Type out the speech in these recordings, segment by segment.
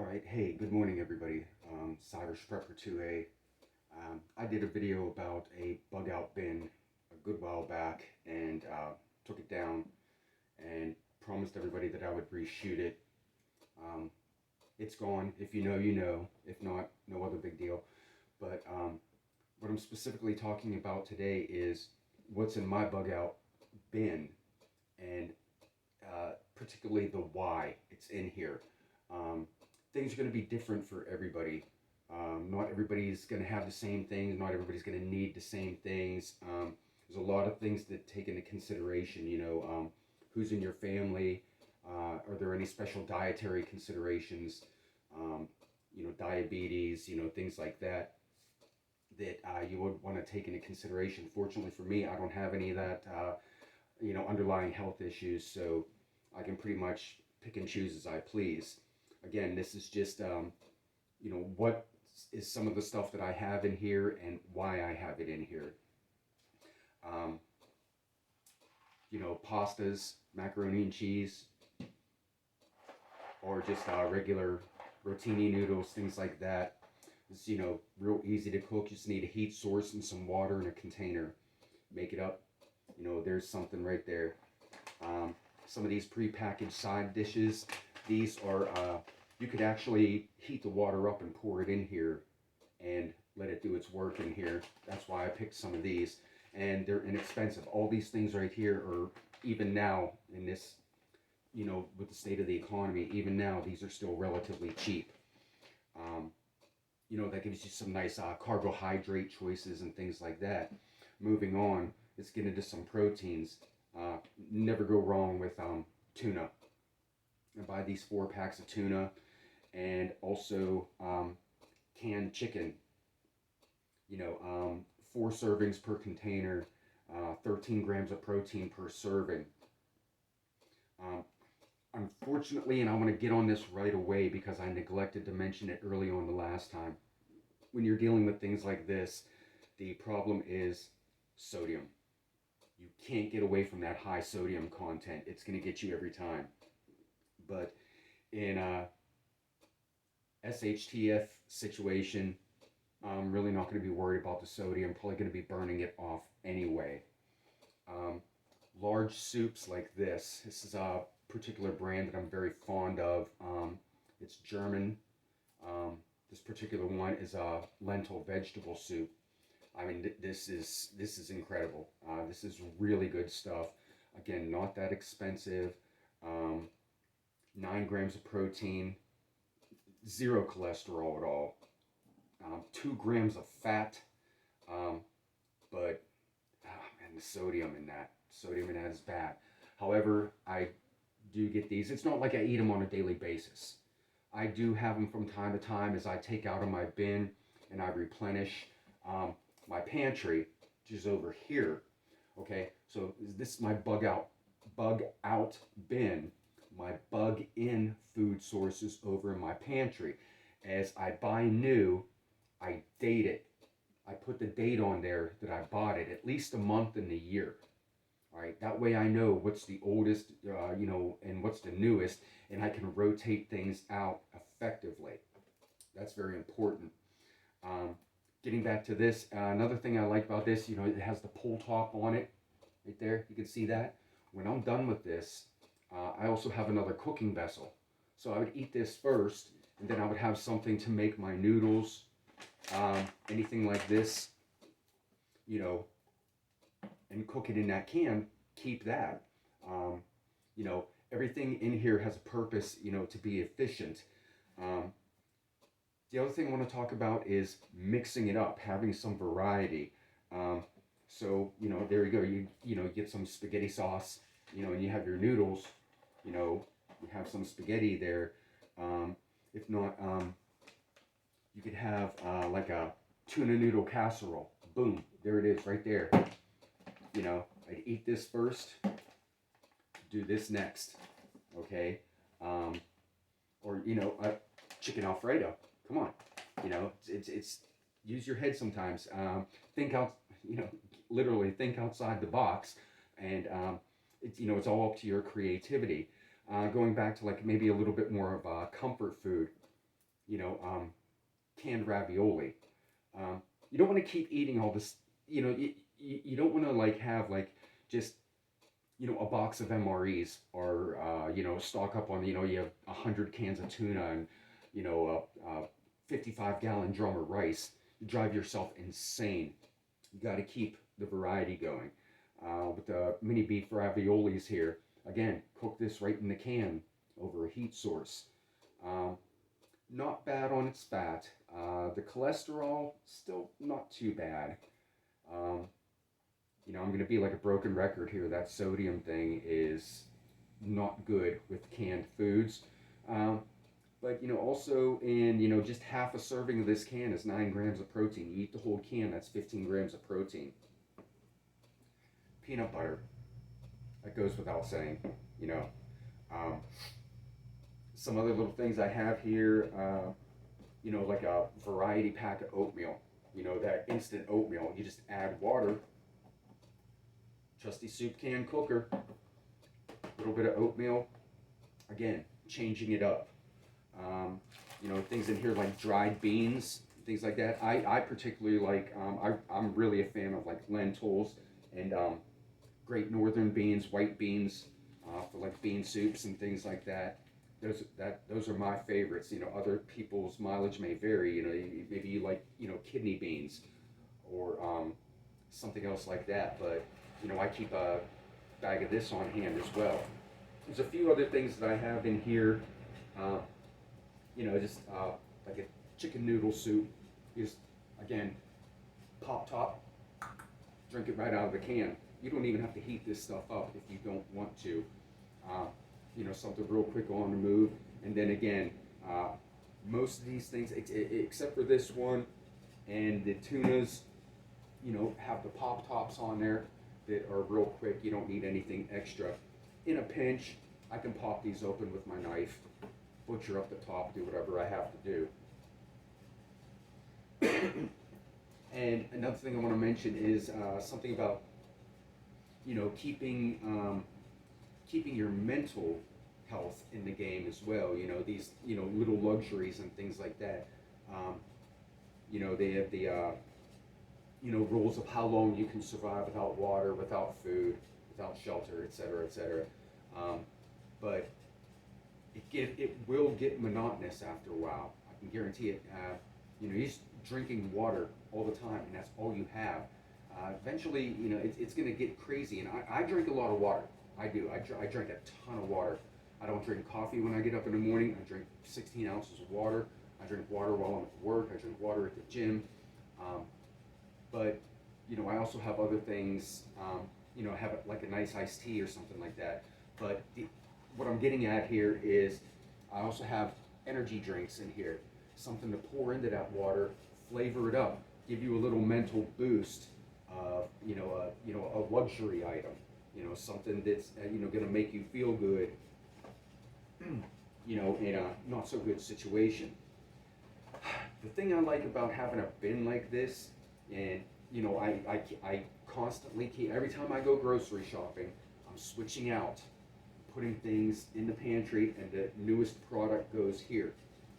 Alright, hey, good morning everybody. Cyrus Prepper 2A. I did a video about a bug out bin a good while back and took it down and promised everybody that I would reshoot it. Um, it's gone. If you know, you know. If not, no other big deal. But what I'm specifically talking about today is what's in my bug out bin and particularly the why it's in here. Um, Things are going to be different for everybody. Not everybody's going to have the same things. Not everybody's going to need the same things. There's a lot of things that take into consideration. Who's in your family? Are there any special dietary considerations? Diabetes. Things like that that you would want to take into consideration. Fortunately for me, I don't have any of that. Underlying health issues, so I can pretty much pick and choose as I please. Again, this is just, what is some of the stuff that I have in here and why I have it in here. Um, Pastas, macaroni and cheese, or just regular rotini noodles, things like that. It's, real easy to cook. You just need a heat source and some water in a container. Make it up. There's something right there. Some of these prepackaged side dishes, these are, you could actually heat the water up and pour it in here and let it do its work in here. That's why I picked some of these. And they're inexpensive. All these things right here are, even now in this, with the state of the economy, even now, these are still relatively cheap. That gives you some nice carbohydrate choices and things like that. Moving on, let's get into some proteins. Never go wrong with tuna. I buy these 4 packs of tuna and also canned chicken. 4 servings per container, 13 grams of protein per serving. Unfortunately, and I want to get on this right away because I neglected to mention it early on the last time, when you're dealing with things like this, the problem is sodium. You can't get away from that high sodium content. It's going to get you every time. But in a SHTF situation, I'm really not going to be worried about the sodium. Probably going to be burning it off anyway. Large soups like this. This is a particular brand that I'm very fond of. It's German. This particular one is a lentil vegetable soup. I mean, this is incredible. This is really good stuff. Again, not that expensive. 9 grams of protein, 0 cholesterol at all. 2 grams of fat, but man, the sodium in that is bad. However, I do get these. It's not like I eat them on a daily basis. I do have them from time to time as I take out of my bin and I replenish my pantry, which is over here. Okay, so this is my bug out bin. My bug in food sources over in my pantry. As I buy new, I date it. I put the date on there that I bought it, at least a month in the year. All right, that way I know what's the oldest, and what's the newest, and I can rotate things out effectively. That's very important. Getting back to this, another thing I like about this, it has the pull top on it, right there. You can see that. When I'm done with this, I also have another cooking vessel. So I would eat this first, and then I would have something to make my noodles, anything like this, and cook it in that can. Keep that. Everything in here has a purpose, to be efficient. The other thing I want to talk about is mixing it up, having some variety. There you go. You get some spaghetti sauce, and you have your noodles. You have some spaghetti there. If not, you could have like a tuna noodle casserole. Boom, there it is, right there. I'd eat this first, do this next, okay? Or a chicken Alfredo. Come on, it's use your head sometimes. Think out, literally think outside the box, and it's all up to your creativity. Going back to like maybe a little bit more of a comfort food. you know, canned ravioli. You don't want to keep eating all this. You don't want to like have like just a box of MREs or stock up on you have 100 cans of tuna and a 55-gallon drum of rice. You drive yourself insane. You got to keep the variety going. With the mini beef raviolis here, again, cook this right in the can over a heat source. Um, Not bad on its fat. The cholesterol still not too bad. Um, I'm going to be like a broken record here. That sodium thing is not good with canned foods. Um, but also in just half a serving of this can is 9 grams of protein. You eat the whole can, that's 15 grams of protein. Peanut butter, that goes without saying. You know, um, some other little things I have here. Like a variety pack of oatmeal. That instant oatmeal. You just add water, trusty soup can cooker, a little bit of oatmeal. Again, changing it up. Things in here like dried beans, things like that. I particularly like, I'm really a fan of like lentils and great northern beans, white beans for like bean soups and things like that. Those are my favorites. Other people's mileage may vary. Maybe you like kidney beans or something else like that. But I keep a bag of this on hand as well. There's a few other things that I have in here. Uh, just like a chicken noodle soup. Just again, pop top, drink it right out of the can. You don't even have to heat this stuff up if you don't want to. Uh, Something real quick on the move. And then again, most of these things, except for this one and the tunas, have the pop tops on there that are real quick. You don't need anything extra. In a pinch, I can pop these open with my knife, butcher up the top, do whatever I have to do. And another thing I want to mention is something about keeping your mental health in the game as well. These little luxuries and things like that. They have the rules of how long you can survive without water, without food, without shelter, etc., etc. But it will get monotonous after a while. I can guarantee it. You're just drinking water all the time, and that's all you have. Eventually, it's going to get crazy. And I drink a lot of water. I do. I drink a ton of water. I don't drink coffee when I get up in the morning. I drink 16 ounces of water. I drink water while I'm at work. I drink water at the gym. But I also have other things. Have like a nice iced tea or something like that. But what I'm getting at here is I also have energy drinks in here. Something to pour into that water, flavor it up, give you a little mental boost. A luxury item. Something that's going to make you feel good. In a not so good situation. The thing I like about having a bin like this, and I constantly keep, every time I go grocery shopping, I'm switching out, putting things in the pantry, and the newest product goes here.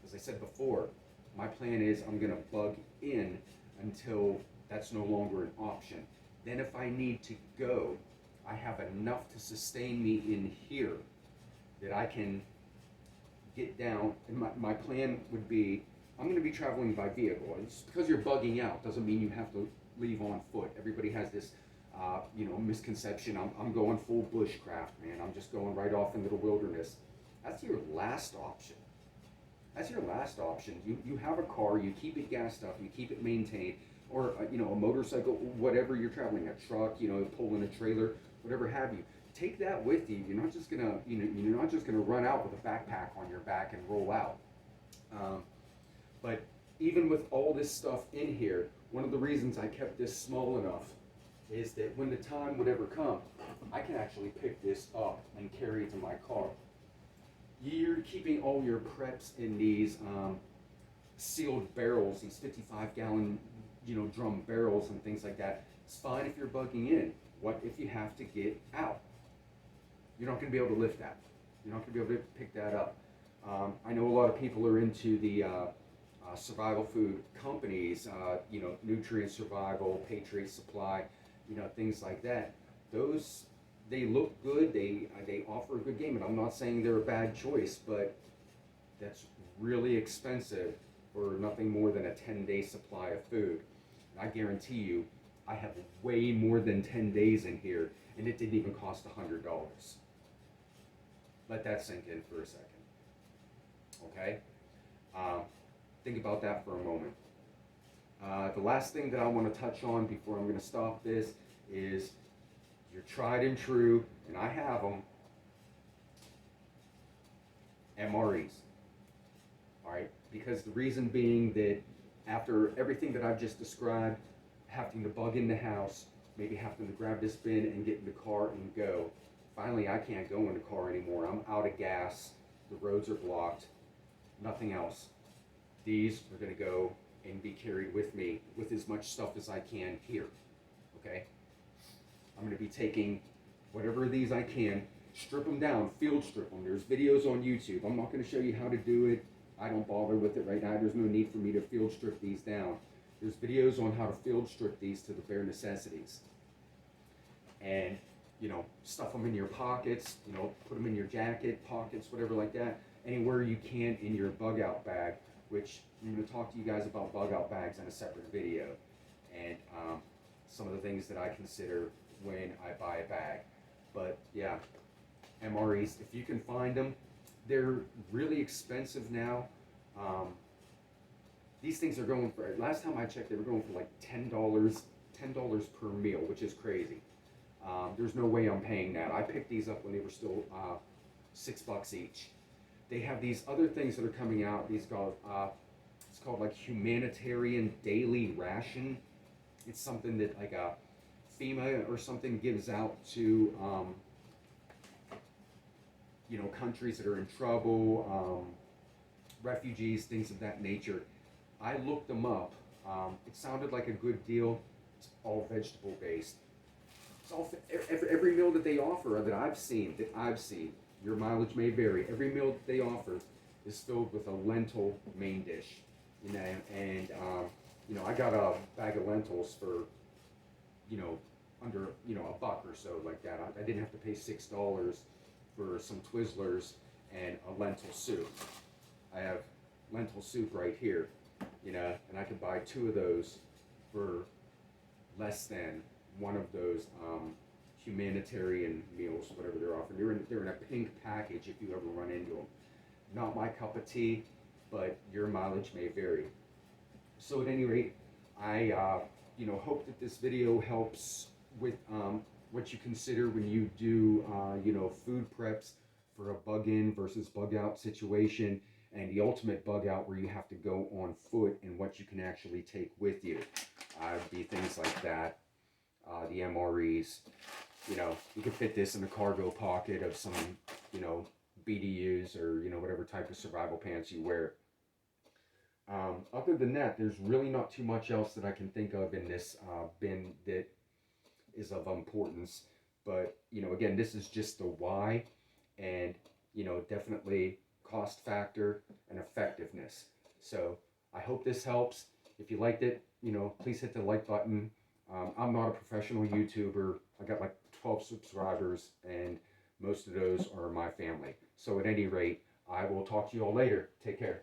As I said before, my plan is I'm going to bug in until that's no longer an option. Then if I need to go, I have enough to sustain me in here that I can get down. And my plan would be, I'm going to be traveling by vehicle. And just because you're bugging out doesn't mean you have to leave on foot. Everybody has this misconception. I'm going full bushcraft, man. I'm just going right off into the wilderness. That's your last option. That's your last option. You have a car, you keep it gassed up, you keep it maintained, or a motorcycle, whatever you're traveling, a truck, pulling a trailer, whatever have you. Take that with you. You're not just gonna you're not just gonna run out with a backpack on your back and roll out. But even with all this stuff in here, one of the reasons I kept this small enough is that when the time would ever come, I can actually pick this up and carry it to my car. You're keeping all your preps in these sealed barrels, these 55-gallon drum barrels and things like that. It's fine if you're bugging in. What if you have to get out? You're not going to be able to lift that. You're not going to be able to pick that up. I know a lot of people are into the survival food companies, Nutrient Survival, Patriot Supply, things like that. Those, they look good. They offer a good game, and I'm not saying they're a bad choice, but that's really expensive for nothing more than a 10-day supply of food. And I guarantee you, I have way more than 10 days in here, and it didn't even cost $100. Let that sink in for a second. Okay? Um, think about that for a moment. The last thing that I want to touch on before I'm going to stop this is your tried and true, and I have them, MREs. All right? Because the reason being that after everything that I've just described, having to bug in the house, maybe having to grab this bin and get in the car and go. Finally, I can't go in the car anymore. I'm out of gas. The roads are blocked. Nothing else. These are going to go and be carried with me with as much stuff as I can here. Okay? I'm going to be taking whatever of these I can, strip them down, field strip them. There's videos on YouTube. I'm not going to show you how to do it. I don't bother with it right now. There's no need for me to field strip these down. There's videos on how to field strip these to the bare necessities. And, stuff them in your pockets, put them in your jacket, pockets, whatever like that. Anywhere you can in your bug out bag, which I'm going to talk to you guys about bug out bags in a separate video. And some of the things that I consider when I buy a bag. But yeah, MREs, if you can find them, they're really expensive now. These things are going for, last time I checked, they were going for like $10 per meal, which is crazy. There's no way I'm paying that. I picked these up when they were still $6 each. They have these other things that are coming out. These called it's called like humanitarian daily ration. It's something that like a FEMA or something gives out to countries that are in trouble, refugees, things of that nature. I looked them up. It sounded like a good deal. It's all vegetable based. It's all every meal that they offer that I've seen. Your mileage may vary. Every meal that they offer is filled with a lentil main dish. And I got a bag of lentils for under a buck or so like that. I didn't have to pay $6 for some Twizzlers and a lentil soup. I have lentil soup right here, and I could buy 2 of those for less than one of those humanitarian meals, whatever they're offering. They're in a pink package if you ever run into them. Not my cup of tea, but your mileage may vary. So at any rate, I hope that this video helps with what you consider when you do food preps for a bug in versus bug out situation, and the ultimate bug out where you have to go on foot and what you can actually take with you. It'd be things like that. The MREs, you could fit this in the cargo pocket of some, BDUs or, whatever type of survival pants you wear. Other than that, there's really not too much else that I can think of in this bin that is of importance. But, again, this is just the why and, definitely cost factor and effectiveness. So I hope this helps. If you liked it, please hit the like button. I'm not a professional YouTuber. I got like 12 subscribers, and most of those are my family. So at any rate, I will talk to you all later. Take care.